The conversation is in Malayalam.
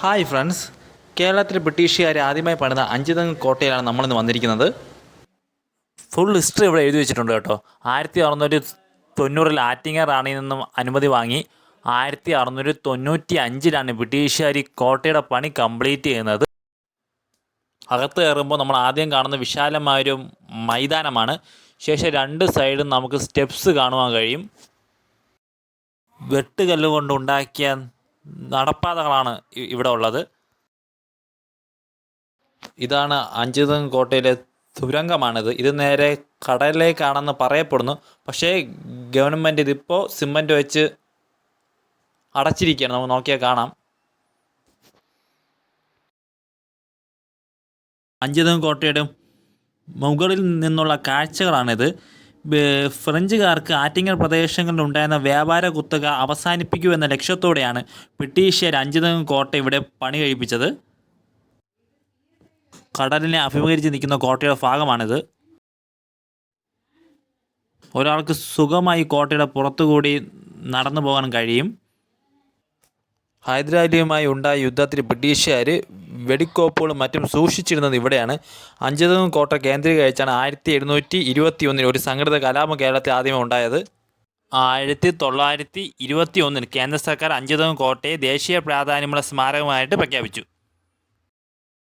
ഹായ് ഫ്രണ്ട്സ്, കേരളത്തിലെ ബ്രിട്ടീഷുകാർ ആദ്യമായി പണിത അഞ്ചുതെങ്ങ് കോട്ടയിലാണ് നമ്മളിന്ന് വന്നിരിക്കുന്നത്. ഫുൾ ഹിസ്റ്ററി ഇവിടെ എഴുതി വെച്ചിട്ടുണ്ട് കേട്ടോ. 1690 ആറ്റിങ്ങൽ റാണിയിൽ നിന്നും അനുമതി വാങ്ങി 1695 ബ്രിട്ടീഷുകാർ ഈ കോട്ടയുടെ പണി കംപ്ലീറ്റ് ചെയ്യുന്നത്. അകത്ത് കയറുമ്പോൾ നമ്മൾ ആദ്യം കാണുന്ന വിശാലമായൊരു മൈതാനമാണ്. ശേഷം രണ്ട് സൈഡും നമുക്ക് സ്റ്റെപ്സ് കാണുവാൻ കഴിയും. വെട്ടുകല്ല് കൊണ്ടുണ്ടാക്കിയ നടപ്പാതകളാണ് ഇവിടെ ഉള്ളത്. ഇതാണ് അഞ്ചുതെങ്ങ് കോട്ടയിലെ തുരങ്കമാണിത്. ഇത് നേരെ കടലിലേക്കാണെന്ന് പറയപ്പെടുന്നു. പക്ഷേ ഗവൺമെൻറ് ഇതിപ്പോൾ സിമൻറ്റ് വെച്ച് അടച്ചിരിക്കുകയാണ്. നമുക്ക് നോക്കിയാൽ കാണാം. അഞ്ചുതെങ്ങ് കോട്ടയുടെ മുകളിൽ നിന്നുള്ള കാഴ്ചകളാണിത്. ഫ്രഞ്ചുകാർക്ക് ആറ്റിങ്ങൽ പ്രദേശങ്ങളിൽ ഉണ്ടായിരുന്ന വ്യാപാര കുത്തക അവസാനിപ്പിക്കൂ എന്ന ലക്ഷ്യത്തോടെയാണ് ബ്രിട്ടീഷുകാർ അഞ്ചുതെങ്ങ് കോട്ട ഇവിടെ പണി കഴിപ്പിച്ചത്. കടലിനെ അഭിമുഖീകരിച്ച് നിൽക്കുന്ന കോട്ടയുടെ ഭാഗമാണിത്. ഒരാൾക്ക് സുഖമായി കോട്ടയുടെ പുറത്തുകൂടി നടന്നു പോകാൻ കഴിയും. ഹൈദരാലിയുമായി ഉണ്ടായ യുദ്ധത്തിൽ ബ്രിട്ടീഷുകാർ വെടിക്കോപ്പുകളും മറ്റും സൂക്ഷിച്ചിരുന്നത് ഇവിടെയാണ്. അഞ്ചുതെങ്ങ് കോട്ട കേന്ദ്രീകരിച്ചാണ് 1721 ഒരു സംഘടിത കലാപം കേരളത്തിൽ ആദ്യമേ ഉണ്ടായത്. 1921 കേന്ദ്ര സർക്കാർ അഞ്ചുതെങ്ങ് കോട്ടയെ ദേശീയ പ്രാധാന്യമുള്ള സ്മാരകമായിട്ട് പ്രഖ്യാപിച്ചു.